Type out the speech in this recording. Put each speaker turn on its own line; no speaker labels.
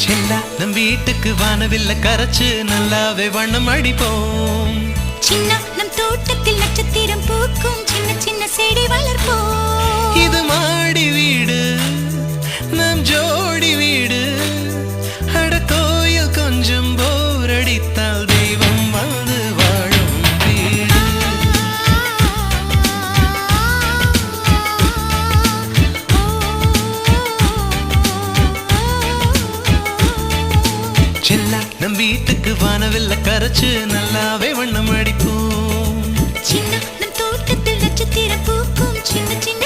செல்லா நம் வீட்டுக்கு வானவில்ல கரைச்சு நல்லாவே வண்ணம் அடிப்போம்.
சின்ன நம் தோட்டத்தில் நட்சத்திரம் பூக்கும் சின்ன சின்ன செடி வளர்ப்போம்.
இது மாடி வீடு நம் ஜோடி வீடு. அட கோயில் கொஞ்சம் போர் அடித்தால் தெய்வம் வந்து வாழும் வீடு. செல்லா நம் வீட்டுக்கு வானவில்ல கரைச்சு நல்லாவே வண்ணம் அடிப்போம்.
சின்ன நம் தோட்டத்தில் நட்சத்திரம் பூக்கும் சின்ன சின்ன